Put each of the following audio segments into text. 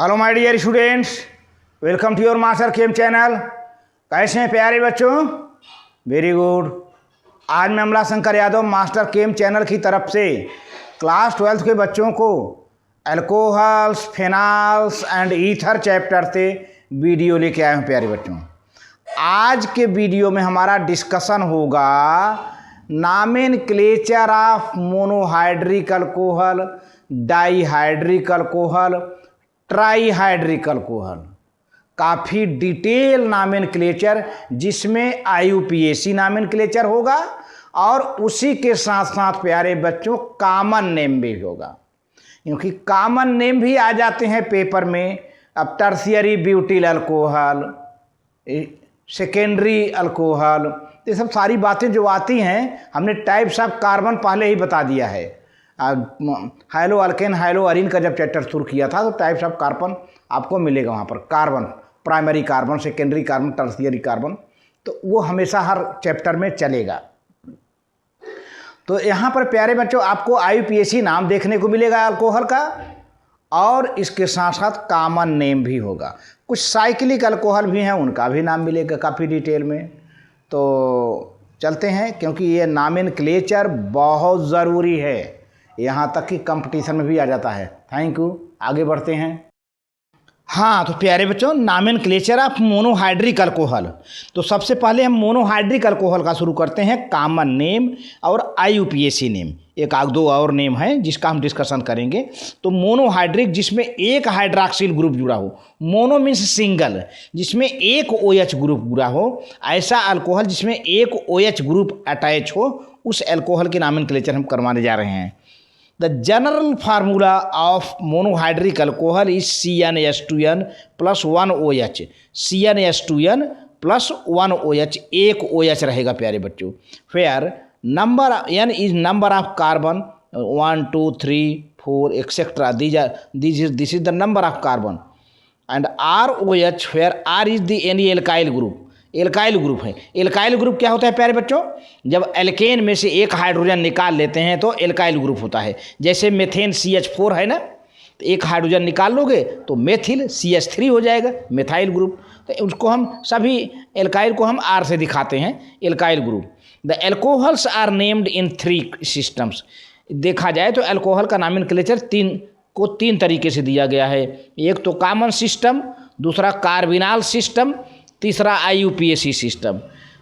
Hello my dear students, welcome to your Master Chem channel. कैसे हैं प्यारे बच्चों? Very good. आज मैं Amla Shankar Yadav Master Chem channel की तरफ से क्लास 12 के बच्चों को alcohols, phenols and ether chapter से वीडियो लेके आया हूँ। प्यारे बच्चों, आज के वीडियो में हमारा डिस्कशन होगा nomenclature of monohydric alcohol, dihydric alcohol, trihydric alcohol. काफ़ी डिटेल नॉमेनक्लेचर जिसमें IUPAC नॉमेनक्लेचर होगा और उसी के साथ साथ प्यारे बच्चों कॉमन नेम भी होगा, क्योंकि कॉमन नेम भी आ जाते हैं पेपर में। अब tertiary butyl alcohol, secondary alcohol, ये सब सारी बातें जो आती हैं, हमने टाइप्स ऑफ कार्बन पहले ही बता दिया है। हाइलो अल्केन हाइलो अरीन का जब चैप्टर शुरू किया था तो टाइप्स ऑफ कार्बन आपको मिलेगा वहाँ पर। Carbon, primary carbon, secondary carbon, tertiary carbon, तो वो हमेशा हर चैप्टर में चलेगा। तो यहाँ पर प्यारे बच्चों आपको IUPAC नाम देखने को मिलेगा अल्कोहल का, और इसके साथ साथ कॉमन नेम भी होगा। कुछ साइक्लिक अल्कोहल भी हैं, उनका भी नाम मिलेगा काफ़ी डिटेल में। तो चलते हैं, क्योंकि ये नॉमेनक्लेचर बहुत ज़रूरी है, यहाँ तक कि कंपटीशन में भी आ जाता है। Thank you. आगे बढ़ते हैं। हाँ, तो प्यारे बच्चों नॉमेनक्लेचर ऑफ मोनोहाइड्रिक अल्कोहल, तो सबसे पहले हम मोनोहाइड्रिक अल्कोहल का शुरू करते हैं। कॉमन नेम और IUPAC नेम, एक आध दो और नेम हैं जिसका हम डिस्कशन करेंगे। तो मोनोहाइड्रिक जिसमें एक हाइड्रॉक्सिल ग्रुप जुड़ा हो, मोनो मीन्स सिंगल, जिसमें एक OH ग्रुप जुड़ा हो, ऐसा अल्कोहल जिसमें एक OH ग्रुप अटैच हो, उस अल्कोहल के नॉमेनक्लेचर हम करवाने जा रहे हैं। The general formula of monohydric alcohol is CnH2n plus 1 OH। CnH2n plus 1 OH, एक OH रहेगा प्यारे बच्चों। Where number n is number of carbon 1, 2, 3, 4 etc. This is the number of carbon and ROH, where R is the any alkyl group। Alkyl group है। Alkyl group क्या होता है प्यारे बच्चों? जब एल्केन में से एक हाइड्रोजन निकाल लेते हैं तो एल्काइल ग्रुप होता है। जैसे मेथेन CH4 है ना, तो एक हाइड्रोजन निकाल लोगे तो मेथिल CH3 हो जाएगा, मेथाइल ग्रुप। तो उसको हम सभी एल्काइल को हम R से दिखाते हैं, alkyl group. The alcohols are named in 3 systems. देखा जाए तो एल्कोहल का नॉमेनक्लेचर तीन तरीके से दिया गया है। एक तो कॉमन सिस्टम, दूसरा कार्बिनॉल सिस्टम, तीसरा IUPAC सिस्टम।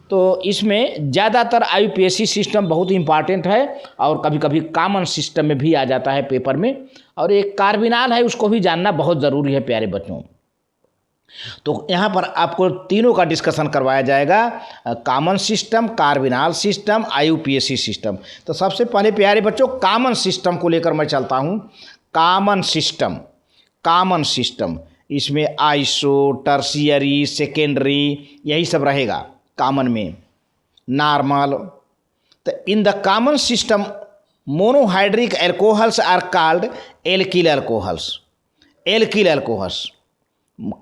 तो इसमें ज़्यादातर IUPAC सिस्टम बहुत इंपॉर्टेंट है और कभी कभी कॉमन सिस्टम में भी आ जाता है पेपर में। और एक कार्बिनॉल है, उसको भी जानना बहुत ज़रूरी है प्यारे बच्चों। तो यहाँ पर आपको तीनों का डिस्कशन करवाया जाएगा, common system, carbinol system, IUPAC system. तो सबसे पहले प्यारे बच्चों कॉमन सिस्टम को लेकर मैं चलता हूँ। कॉमन सिस्टम इसमें आइसो, टर्शियरी, सेकेंडरी, यही सब रहेगा कॉमन में, नॉर्मल। तो in the common system monohydric alcohols are called alkyl alcohols.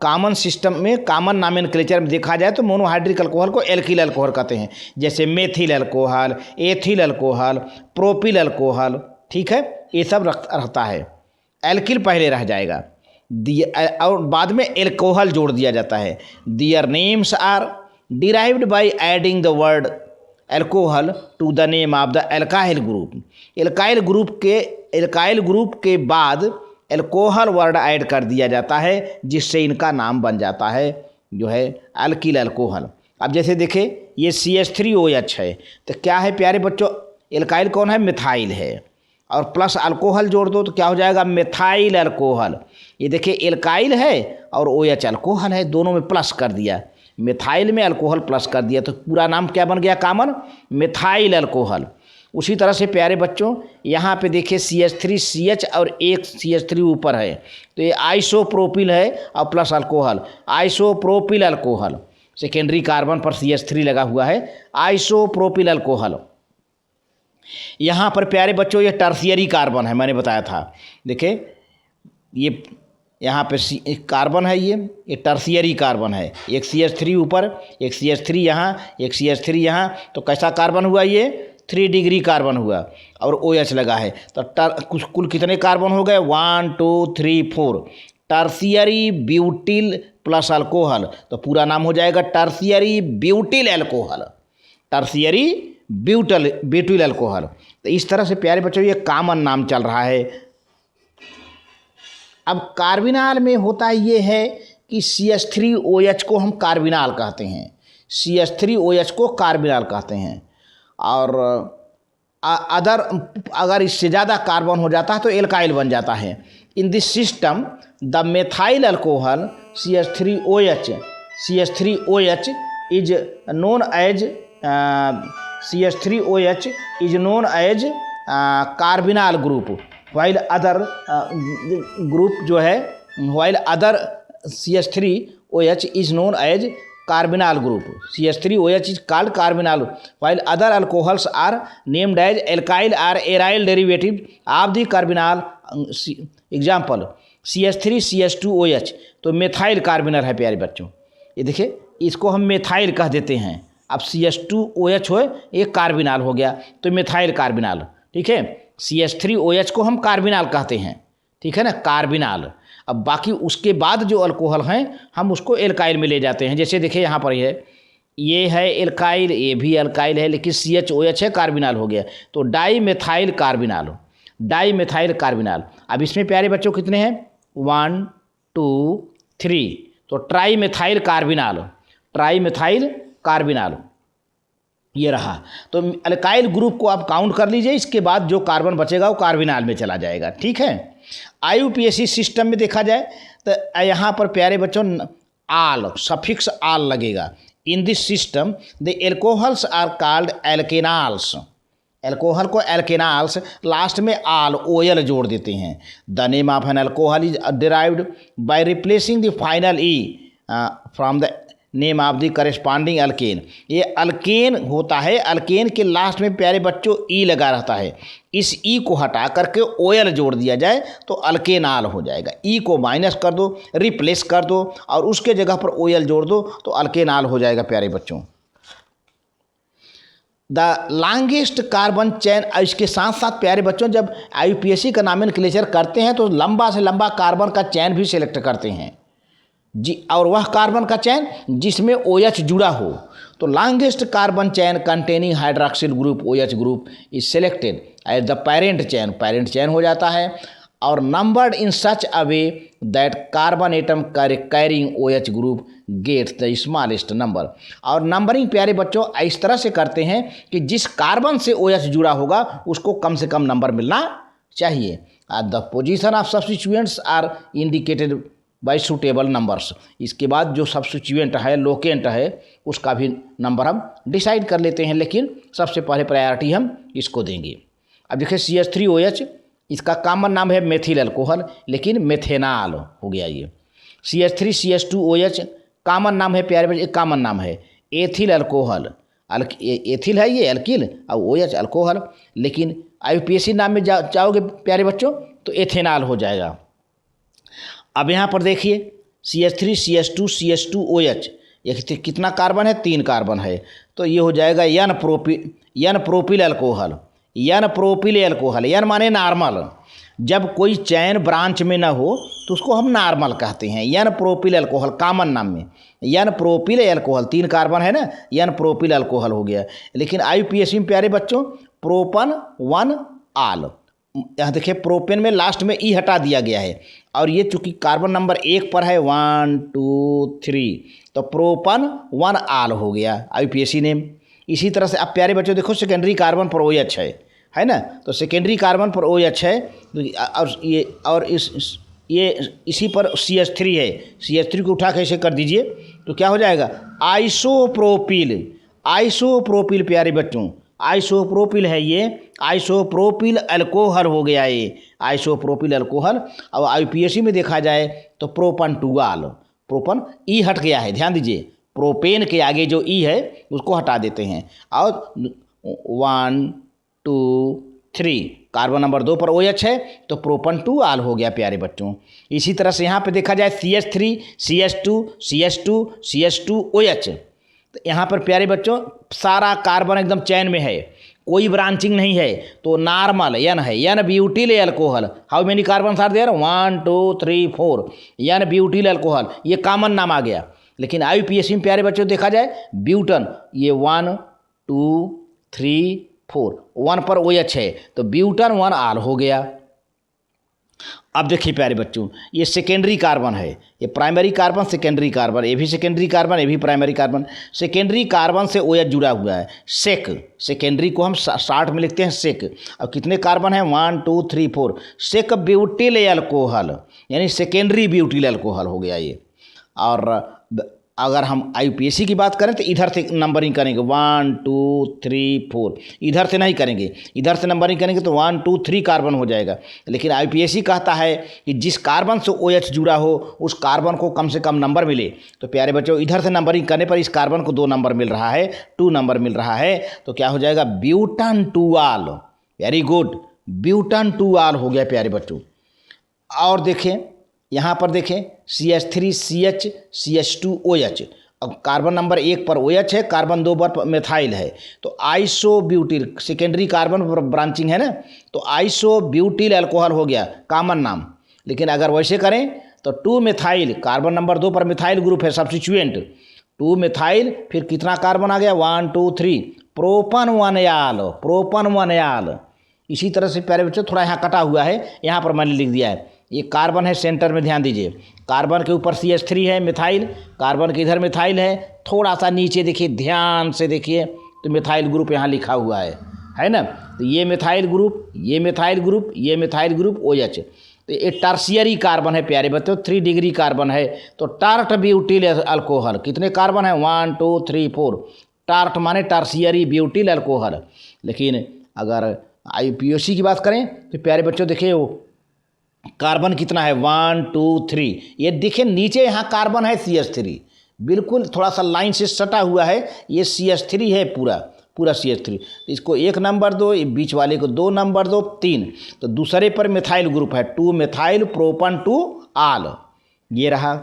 Common system में, कॉमन नॉमेनक्लेचर में देखा जाए तो मोनोहाइड्रिक अल्कोहल को एल्किल अल्कोहल कहते हैं। जैसे methyl alcohol, ethyl alcohol, propyl alcohol, ठीक है, ये सब रहता है। एल्किल पहले रह जाएगा और बाद में एल्कोहल जोड़ दिया जाता है। Their names are derived by adding the word alcohol to the name of the alkyl group. Alkyl group के बाद एल्कोहल वर्ड ऐड कर दिया जाता है, जिससे इनका नाम बन जाता है जो है एल्किल अल्कोहल। अब जैसे देखें ये CH3OH है, तो क्या है प्यारे बच्चों? एल्काइल कौन है? मिथाइल है, और प्लस अल्कोहल जोड़ दो तो क्या हो जाएगा? Methyl alcohol. ये देखिए एल्काइल है और OH अल्कोहल है, दोनों में प्लस कर दिया, मिथाइल में अल्कोहल प्लस कर दिया, तो पूरा नाम क्या बन गया? Common methyl alcohol. उसी तरह से प्यारे बच्चों यहाँ पे देखिए CH3CH और एक CH3 ऊपर है, तो ये आइसोप्रोपिल है और plus alcohol, isopropyl alcohol. Secondary carbon पर CH3 लगा हुआ है, आइसोप्रोपिल अल्कोहल। यहाँ पर प्यारे बच्चों ये टर्शियरी कार्बन है, मैंने बताया था। देखिए ये यहाँ पे कार्बन है, ये टर्शियरी कार्बन है। एक CH3 ऊपर, एक CH3 यहाँ, एक CH3 यहाँ, तो कैसा कार्बन हुआ? ये 3 डिग्री कार्बन हुआ और OH लगा है। तो कुल कितने कार्बन हो गए? 1 2 3 4। टर्शियरी ब्यूटिल प्लस अल्कोहल, तो पूरा नाम हो जाएगा tertiary butyl alcohol, tertiary butyl alcohol. तो इस तरह से प्यारे बच्चों ये कॉमन नाम चल रहा है। अब कार्बिनाल में होता ये है कि CH3OH को हम कार्बिनाल कहते हैं, CH3OH को कार्बिनाल कहते हैं, और अदर अगर इससे ज़्यादा कार्बन हो जाता है तो एल्काइल बन जाता है। In this system the methyl alcohol CH3OH is known as CH3OH is known as carbinol group, while other group जो है, while other CH3OH is known as carbonyl group. CH3OH is called carbonyl, while other alcohols are named as alkyl or aryl derivative of the carbonyl. Example CH3CH2OH, तो methyl carbinol है प्यारे बच्चों। ये देखिए इसको हम मेथाइल कह देते हैं। अब CH2OH हो एक कार्बिनाल हो गया तो मेथाइल कार्बिनाल, ठीक है। CH3OH को हम कार्बिनाल कहते हैं, ठीक है ना, कार्बिनाल। अब बाकी उसके बाद जो अल्कोहल हैं हम उसको एल्काइल में ले जाते हैं। जैसे देखिए यहाँ पर ये है एल्काइल, ये भी एल्काइल है, लेकिन CHOH है कार्बिनाल हो गया, तो di methyl carbinol, di methyl carbinol. अब इसमें प्यारे बच्चों कितने हैं, 1 2 3, तो tri methyl carbinol, tri methyl carbinol ये रहा। तो अल्काइल ग्रुप को आप काउंट कर लीजिए, इसके बाद जो कार्बन बचेगा वो कार्बिनाल में चला जाएगा, ठीक है। IUPAC सिस्टम में देखा जाए तो यहाँ पर प्यारे बच्चों आल, सफिक्स आल लगेगा। In this system the alcohols are called alkanols, alcohol को एल्केनाल्स, लास्ट में आल OL जोड़ देते हैं। The name of an alcohol is derived by replacing the final E from the name of the corresponding alkane. ये alkane होता है, alkane के last में प्यारे बच्चों E लगा रहता है, इस E को हटा करके OL जोड़ दिया जाए तो अल्केनाल हो जाएगा। E को माइनस कर दो, रिप्लेस कर दो और उसके जगह पर OL जोड़ दो तो अल्केनाल हो जाएगा प्यारे बच्चों। द लॉन्गेस्ट कार्बन चेन, इसके साथ साथ प्यारे बच्चों जब IUPAC का नॉमेनक्लेचर करते हैं तो लंबा से लंबा कार्बन का चैन भी सिलेक्ट करते हैं जी, और वह कार्बन का चैन जिसमें OH जुड़ा हो। तो longest carbon chain containing hydroxyl group OH group is selected as the parent chain, parent chain हो जाता है, और numbered in such a way that carbon atom carrying OH group gets the smallest number. और numbering प्यारे बच्चों इस तरह से करते हैं कि जिस कार्बन से OH जुड़ा होगा उसको कम से कम नंबर मिलना चाहिए। The position of substituents are indicated by suitable numbers. इसके बाद जो सब्स्टिट्यूएंट है, लोकेंट है, उसका भी नंबर हम डिसाइड कर लेते हैं, लेकिन सबसे पहले प्रायोरिटी हम इसको देंगे। अब देखिए CH3OH, इसका कॉमन नाम है मेथिल अल्कोहल, लेकिन मेथेनाल हो गया ये। CH3CH2OH कॉमन नाम है प्यारे बच्चे, एक कॉमन नाम है एथिल अल्कोहल, एथिल है ये एल्किल और OH अल्कोहल, लेकिन IUPAC नाम में जाओगे प्यारे बच्चों तो एथेनाल हो जाएगा। अब यहाँ पर देखिए CH3CH2CH2OH, ये कितना कार्बन है, 3 कार्बन है, तो ये हो जाएगा N propyl alcohol, N propyl alcohol. N माने नॉर्मल, जब कोई चैन ब्रांच में ना हो तो उसको हम नॉर्मल कहते हैं। N प्रोपिल अल्कोहल कॉमन नाम में N प्रोपिल अल्कोहल, 3 कार्बन है ना, N प्रोपिल अल्कोहल हो गया। लेकिन IUPAC में प्यारे बच्चों प्रोपन 1 आल, यहाँ देखिए प्रोपेन में लास्ट में E हटा दिया गया है, और ये चूंकि कार्बन नंबर 1 पर है 1 2 3, तो प्रोपन 1 आल हो गया IUPAC नेम। इसी तरह से अब प्यारे बच्चों देखो सेकेंडरी कार्बन पर OH है ना, तो सेकेंडरी कार्बन पर OH है, और इसी पर CH3 है, CH3 को उठा कैसे कर दीजिए तो क्या हो जाएगा, आइसोप्रोपिल, आइसोप्रोपिल प्यारे बच्चों, आइसोप्रोपिल है ये, आइसोप्रोपिल अल्कोहल हो गया ये, आइसोप्रोपिल अल्कोहल। अब IUPAC में देखा जाए तो प्रोपन 2 आल, प्रोपन E हट गया है, ध्यान दीजिए, प्रोपेन के आगे जो E है उसको हटा देते हैं, और 1 2 3 कार्बन नंबर 2 पर OH है तो प्रोपन 2 आल हो गया प्यारे बच्चों। इसी तरह से यहाँ पे देखा जाए CH3 CH2 CH2 CH2OH, तो यहाँ पर प्यारे बच्चों सारा कार्बन एकदम चैन में है, कोई ब्रांचिंग नहीं है तो नॉर्मल एन है, n butyl alcohol. How many carbon are there, 1 2 3 4, n butyl alcohol, ये कॉमन नाम आ गया। लेकिन IUPAC में प्यारे बच्चों देखा जाए ब्यूटन, ये 1 2 3 4, 1 पर OH है तो ब्यूटन 1 आल हो गया। अब देखिए प्यारे बच्चों, ये सेकेंडरी कार्बन है, ये प्राइमरी कार्बन सेकेंडरी कार्बन, ये भी सेकेंडरी कार्बन, ये भी प्राइमरी कार्बन। सेकेंडरी कार्बन से OH जुड़ा हुआ है, सेक, सेकेंडरी को हम शॉर्ट में लिखते हैं सेक। अब कितने कार्बन हैं, 1 2 3 4, सेक ब्यूटिल एल्कोहल, यानी सेकेंडरी ब्यूटिल एल्कोहल हो गया ये। और अगर हम IUPAC की बात करें तो इधर से नंबरिंग करेंगे 1 2 3 4, इधर से नहीं करेंगे, इधर से नंबरिंग करेंगे तो 1 2 3 कार्बन हो जाएगा। लेकिन IUPAC कहता है कि जिस कार्बन से OH जुड़ा हो उस कार्बन को कम से कम नंबर मिले। तो प्यारे बच्चों इधर से नंबरिंग करने पर इस कार्बन को 2 नंबर मिल रहा है, 2 नंबर मिल रहा है, तो क्या हो जाएगा, ब्यूटन 2 आल। वेरी गुड, ब्यूटन 2 आल हो गया प्यारे बच्चों। और देखें यहाँ पर देखें CH3CH CH2OH, अब कार्बन नंबर 1 पर OH है, कार्बन 2 पर मेथाइल है, तो आइसोब्यूटिल, सेकेंडरी कार्बन ब्रांचिंग है ना, तो आइसोब्यूटिल एल्कोहल हो गया कॉमन नाम। लेकिन अगर वैसे करें तो 2 मेथाइल, कार्बन नंबर 2 पर मिथाइल ग्रुप है सब्स्टिट्यूएंट, 2 मेथाइल, फिर कितना कार्बन आ गया, 1 2 3, प्रोपन 1 आल, प्रोपन 1 आल। इसी तरह से प्यारे बच्चों थोड़ा यहाँ कटा हुआ है, यहाँ पर मैंने लिख दिया है, ये कार्बन है सेंटर में, ध्यान दीजिए, कार्बन के ऊपर CH3 है मिथाइल, कार्बन के इधर मिथाइल है, थोड़ा सा नीचे देखिए, ध्यान से देखिए तो मिथाइल ग्रुप यहाँ लिखा हुआ है ना, तो ये मिथाइल ग्रुप, ये मिथाइल ग्रुप, ये मिथाइल ग्रुप OH, तो ये टर्शियरी कार्बन है प्यारे बच्चों, 3 डिग्री कार्बन है, तो टार्ट ब्यूटिल अल्कोहल, कितने कार्बन है, 1 2 3 4, टार्ट माने टर्शियरी ब्यूटिल अल्कोहल। लेकिन अगर IUPAC की बात करें तो प्यारे बच्चों देखिए वो कार्बन कितना है, 1 2 3, ये देखिए नीचे यहाँ कार्बन है CH3, बिल्कुल थोड़ा सा लाइन से सटा हुआ है, ये CH3 है पूरा CH3, इसको 1 नंबर दो, ये बीच वाले को 2 नंबर दो, 3, तो दूसरे पर मिथाइल ग्रुप है, 2 मिथाइल प्रोपन 2 आल, ये रहा।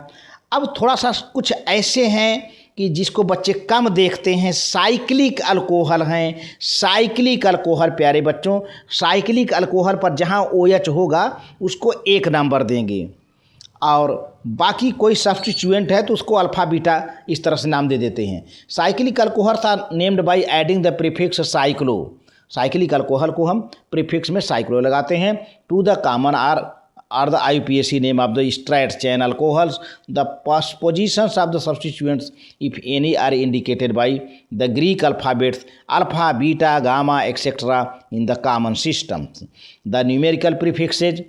अब थोड़ा सा कुछ ऐसे हैं कि जिसको बच्चे कम देखते हैं, साइक्लिक अल्कोहल हैं, साइक्लिक अल्कोहल प्यारे बच्चों, साइक्लिक अल्कोहल पर जहाँ OH होगा उसको 1 नंबर देंगे, और बाकी कोई सब्स्टिट्यूएंट है तो उसको अल्फ़ा बीटा इस तरह से नाम दे देते हैं। साइक्लिक अल्कोहल था named by adding the prefix cyclo, cyclic alcohol को हम प्रीफिक्स में साइक्लो लगाते हैं, to the common are the IUPAC name of the straight chain alcohols. The positions of the substituents, if any, are indicated by the Greek alphabets alpha, beta, gamma, etc. in the common systems. The numerical prefixes,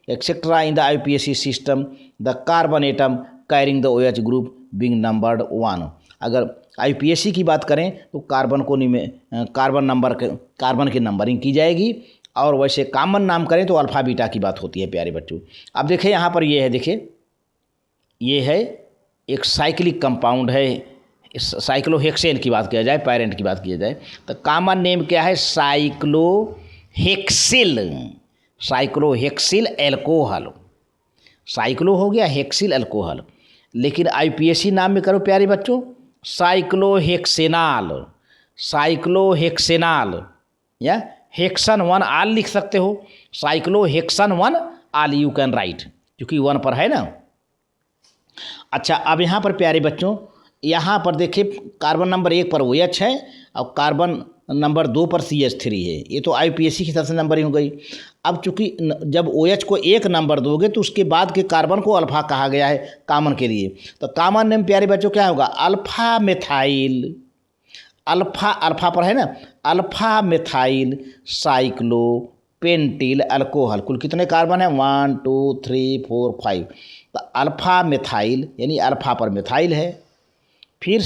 etc. in the IUPAC system, the carbon atom carrying the OH group being numbered 1. अगर IUPAC की बात करें तो carbon की numbering की जाएगी, और वैसे कॉमन नाम करें तो अल्फ़ा बीटा की बात होती है प्यारे बच्चों। अब देखिए यहाँ पर ये है, देखिए ये है एक साइक्लिक कंपाउंड है, साइक्लोहेक्सेन की बात किया जाए, पेरेंट की बात किया जाए तो कॉमन नेम क्या है, साइक्लोहेक्सिल, साइक्लोहेक्सिल एल्कोहल, साइक्लो हो गया, हेक्सिल अल्कोहल। लेकिन IUPAC नाम में करो प्यारे बच्चों, साइक्लोहेक्सेनाल, साइक्लोहेक्सेनाल या हेक्सन 1 आल लिख सकते हो, साइक्लोहेक्सन 1 आल यू कैन राइट, क्योंकि 1 पर है ना। अच्छा, अब यहाँ पर प्यारे बच्चों, यहाँ पर देखिए कार्बन नंबर 1 पर OH है और कार्बन नंबर 2 पर CH3 है, ये तो IUPAC की तरफ से नंबरिंग हो गई। अब चूंकि जब OH को 1 नंबर दोगे तो उसके बाद के कार्बन को अल्फ़ा कहा गया है कॉमन के लिए, तो कॉमन नेम प्यारे बच्चों क्या होगा, अल्फ़ा मिथाइल, अल्फ़ा पर है ना, alpha methyl cyclo pentyl alcohol. कुल कितने कार्बन है, 1 2 3 4 5, तो अल्फ़ा मिथाइल यानी अल्फ़ा पर मिथाइल है, फिर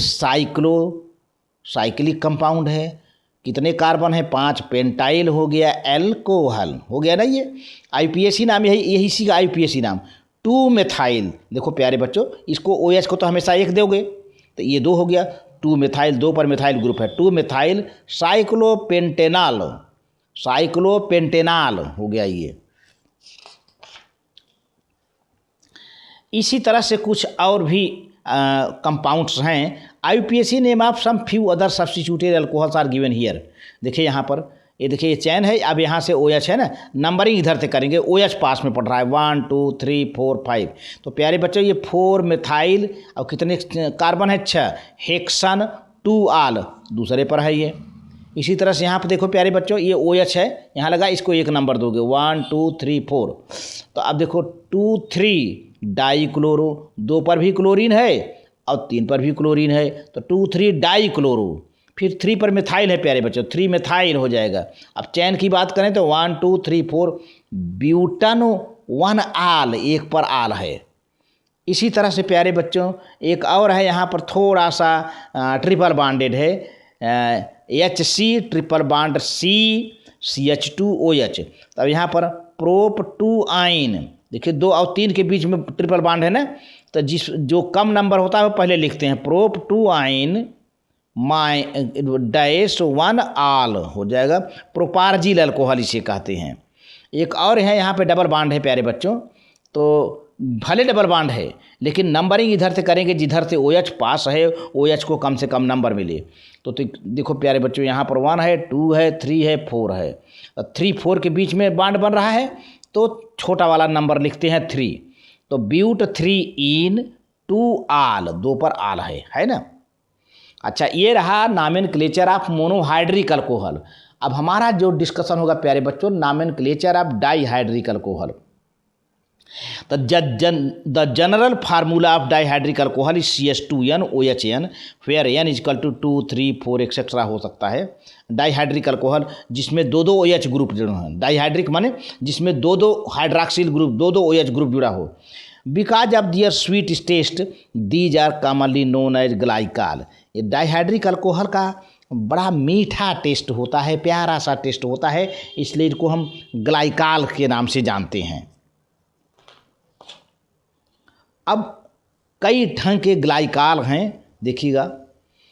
साइक्लिक कंपाउंड है, कितने कार्बन है, 5, पेंटाइल हो गया, एल्कोहल हो गया ना। ये IUPAC नाम, यही इसी का IUPAC नाम। 2 मिथाइल, देखो प्यारे बच्चों, इसको OH को तो हमेशा 1 दोगे तो ये 2 हो गया, 2 मिथाइल, 2 पर मिथाइल ग्रुप है, 2 मिथाइल साइक्लोपेंटेनॉल, साइक्लोपेंटेनॉल हो गया ये। इसी तरह से कुछ और भी कंपाउंड्स हैं। IUPAC name of some few other substituted alcohols are given here. देखिए यहाँ पर, ये देखिए ये चैन है, अब यहाँ से OH है ना, नंबरिंग इधर से करेंगे, OH पास में पड़ रहा है 1 2 3 4 5। तो प्यारे बच्चों ये 4 मिथाइल और कितने कार्बन है, 6 हेक्सन 2 आल दूसरे पर है ये। इसी तरह से यहाँ पर देखो प्यारे बच्चों, ये OH है, यहाँ लगा, इसको 1 नंबर दोगे 1 2 3 4। तो अब देखो 2 3 डाई क्लोरो, 2 पर भी क्लोरीन है और 3 पर भी क्लोरीन है, तो 2 3 डाई क्लोरो। फिर 3 पर मिथाइल है प्यारे बच्चों, 3 मिथाइल हो जाएगा। अब चैन की बात करें तो 1 2 3 4 ब्यूटन 1 आल, 1 पर आल है। इसी तरह से प्यारे बच्चों एक और है, यहाँ पर थोड़ा सा ट्रिपल बॉन्डेड है, HC triple bond C CH2OH। तब यहाँ पर प्रोप 2 आइन, देखिए 2 और 3 के बीच में ट्रिपल बॉन्ड है ना, तो जो कम नंबर होता है वो पहले लिखते हैं, प्रोप 2 आइन माइ डैश 1 आल हो जाएगा, प्रोपार्जिल अल्कोहल इसे कहते हैं। एक और है यहाँ पे डबल बॉन्ड है प्यारे बच्चों, तो भले डबल बॉन्ड है लेकिन नंबरिंग इधर से करेंगे जिधर से OH पास है, OH को कम से कम नंबर मिले। तो देखो प्यारे बच्चों यहाँ पर 1 है, 2 है, 3 है, 4 है, 3 4 के बीच में बॉन्ड बन रहा है तो छोटा वाला नंबर लिखते हैं 3। तो ब्यूट 3 इन 2 आल, 2 पर आल है ना। अच्छा, ये रहा नॉमेनक्लेचर ऑफ मोनोहाइड्रिक अल्कोहल। अब हमारा जो डिस्कशन होगा प्यारे बच्चों, nomenclature of dihydric alcohol. The general formula of dihydric alcohol is CH2NOHN, where N equal to 2 3 4 etcetera हो सकता है। डाइहाइड्रिक अल्कोहल जिसमें 2 OH ग्रुप जुड़े हैं, डाइहाइड्रिक माने जिसमें 2 हाइड्रॉक्सिल ग्रुप, 2 OH ग्रुप जुड़ा हो। Because of their sweet taste these are commonly known as glycol. ये डाइहाइड्रिक अल्कोहल का बड़ा मीठा टेस्ट होता है, प्यारा सा टेस्ट होता है, इसलिए इसको हम ग्लाइकाल के नाम से जानते हैं। अब कई ढंग के ग्लाइकाल हैं, देखिएगा,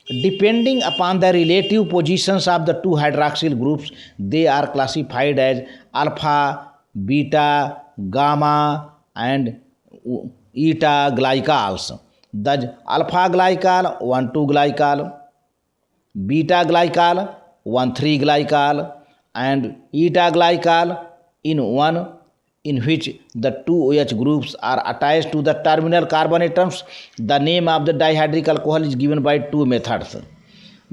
depending upon the relative positions of the 2 hydroxyl groups they are classified as alpha, beta, gamma and eta glycols. The alpha glycol 1 2 glycol, beta glycol 1 3 glycol and eta glycol in one in which the 2 OH groups are attached to the terminal carbon atoms. The name of the dihydric alcohol is given by 2 methods.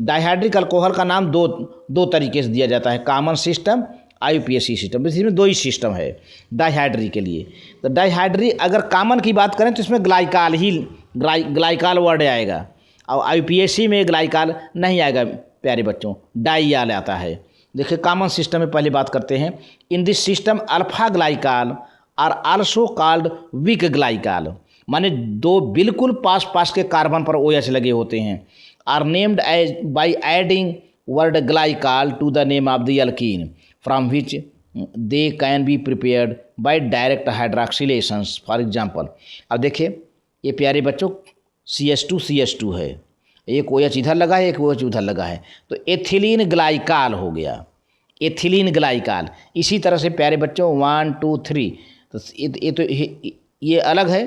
Dihydric alcohol का नाम दो तरीके से दिया जाता है, common system, IUPAC system. इसमें 2 ही system है डाइहाइड्री के लिए। तो डाइहाइड्री अगर कॉमन की बात करें तो इसमें ग्लाइकाल वर्ड आएगा, और IUPAC में ग्लाइकाल नहीं आएगा प्यारे बच्चों, डाइयाल आता है। देखिए कॉमन सिस्टम में पहले बात करते हैं। In this system alpha glycol are also called vic glycol, माने 2 बिल्कुल पास पास के कार्बन पर OH लगे होते हैं, are named as by adding word glycol to the name of the alkene from which they can be prepared by direct hydroxylations. For example, अब देखिए ये प्यारे बच्चों CH2 है, एक OH इधर लगा है, एक OH उधर लगा है, तो एथिलीन ग्लाइकाल हो गया, एथिलीन ग्लाइकाल। इसी तरह से प्यारे बच्चों 1 2 3, तो ये अलग है।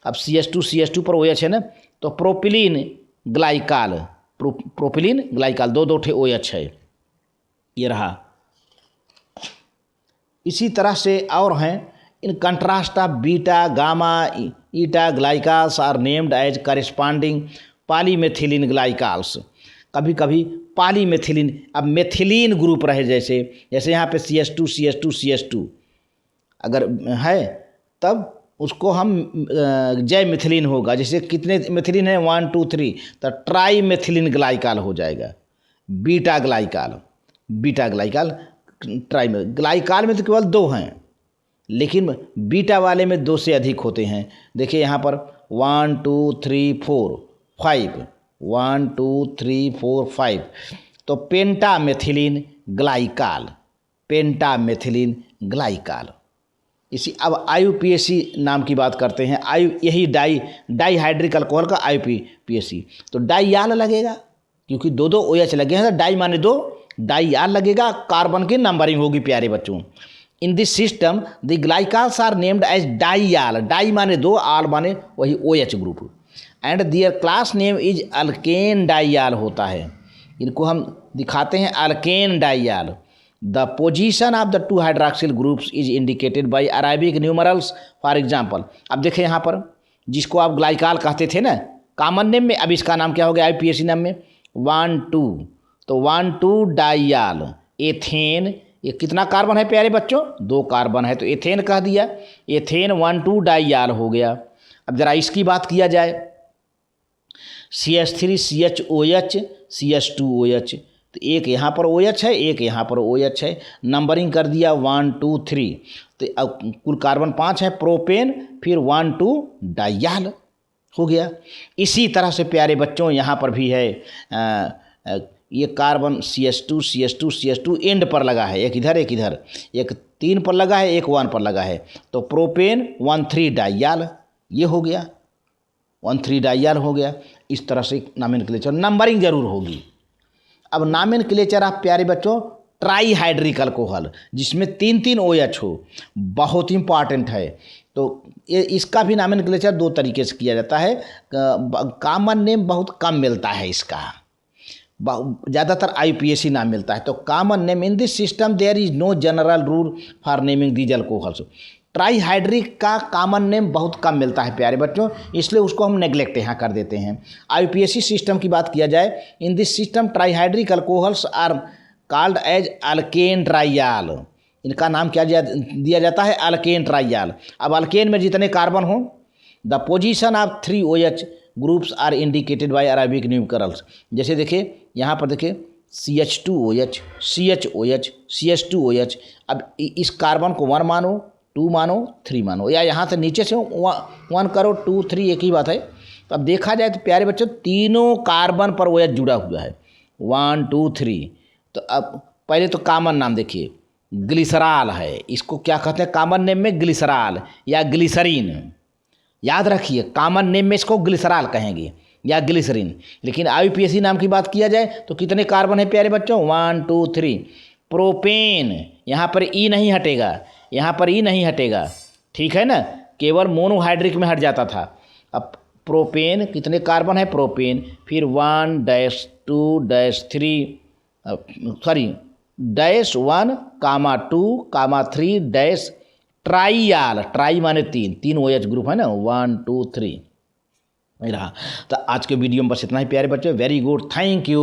अब CH2 पर OH है ना, तो प्रोपिलीन ग्लाइकाल, प्रोपिलीन ग्लाइकाल 2 ठे OH है, ये रहा। इसी तरह से और हैं, in contrast of beta, gamma, eta glycols are named as corresponding polymethylene glycols. कभी कभी पॉलीमेथिलीन, अब मेथिलीन ग्रुप रहे, जैसे यहाँ पे CH2 अगर है तब उसको हम जय मिथिलीन होगा। जैसे कितने मिथिलीन है 1 2 3, तो ट्राई मेथिलीन ग्लाइकाल हो जाएगा, बीटा ग्लाइकाल ट्राई में। ग्लाइकाल में तो केवल 2 हैं, लेकिन बीटा वाले में 2 से अधिक होते हैं। देखिए यहाँ पर 1 2 3 4 5, 1 2 3 4 5, तो पेंटामेथिलीन ग्लाइकाल। इसी अब IUPAC नाम की बात करते हैं। यही डाइहाइड्रिक अल्कोहल का IUPAC, तो डाइयाल लगेगा क्योंकि 2 OH लगे हैं, तो डाई माने 2, डाइयाल लगेगा, कार्बन की नंबरिंग होगी प्यारे बच्चों। In this system the glycols are named as diol, di माने 2, आल माने वही OH group, and their class name is alkane diol होता है। इनको हम दिखाते हैं alkane diol. The position of the two hydroxyl groups is indicated by Arabic numerals. For example, अब देखें यहाँ पर जिसको आप ग्लाइकाल कहते थे ना कॉमन नेम में, अब इसका नाम क्या हो गया IUPAC नाम में 1,2। तो 1,2 डाइयाल एथेन। ये कितना कार्बन है प्यारे बच्चों? 2 कार्बन है, तो एथेन कह दिया। एथेन 1,2 डाइयाल हो गया। अब जरा इसकी बात किया जाए, CH3 CHOH CH2OH, तो एक यहाँ पर OH है, एक यहाँ पर OH है, नंबरिंग कर दिया 1 2 3। तो अब कुल कार्बन 5 है, प्रोपेन, फिर 1,2 डाइयाल हो गया। इसी तरह से प्यारे बच्चों यहाँ पर भी है ये कार्बन CH2 एंड पर लगा है, एक इधर एक इधर, एक 3 पर लगा है, एक 1 पर लगा है, तो प्रोपेन 1,3 डाइयाल ये हो गया, 1,3 डाइयाल हो गया। इस तरह से नॉमेनक्लेचर, नंबरिंग जरूर होगी। अब नॉमेनक्लेचर आप प्यारे बच्चों ट्राई हाइड्रिक अल्कोहल जिसमें 3 OH हो, बहुत इंपॉर्टेंट है। तो इसका भी नॉमेनक्लेचर 2 तरीके से किया जाता है। कॉमन नेम बहुत कम मिलता है इसका, ज़्यादातर IUPAC नाम मिलता है। तो common name in this system there is no general rule for naming these alcohols. Trihydric का कॉमन नेम बहुत कम मिलता है प्यारे बच्चों, इसलिए उसको हम नेग्लेक्ट यहाँ कर देते हैं। IUPAC सिस्टम की बात किया जाए, in this system trihydric alcohols are called as alkane triol. इनका नाम क्या दिया जाता है? Alkane triol. अब अल्केन में जितने कार्बन हों, the position of 3 OH groups are indicated by Arabic numerals. जैसे देखिए यहाँ पर देखिए CH2OH CHOH CH2OH। अब इस कार्बन को 1 मानो, 2 मानो, 3 मानो, या यहाँ से नीचे से 1 करो, 2 3 एक ही बात है। तो अब देखा जाए तो प्यारे बच्चों तीनों कार्बन पर OH जुड़ा हुआ है, 1 2 3। तो अब पहले तो कॉमन नाम देखिए, ग्लिसरॉल है, इसको क्या कहते हैं कॉमन नेम में? ग्लिसरॉल या ग्लिसरीन। याद रखिए कॉमन नेम में इसको ग्लिसरॉल कहेंगे या ग्लिसरीन। लेकिन IUPAC नाम की बात किया जाए तो कितने कार्बन है प्यारे बच्चों? 1 2 3। प्रोपेन, यहाँ पर E नहीं हटेगा, यहाँ पर E नहीं हटेगा, ठीक है ना, केवल मोनोहाइड्रिक में हट जाता था। अब प्रोपेन कितने कार्बन है? प्रोपेन, फिर 1 2 3 -1, 2, 3 ट्राइयाल। ट्राई माने 3 OH ग्रुप है ना, 1 2 3 रहा। तो आज के वीडियो में बस इतना ही प्यारे बच्चे। Very good, thank you.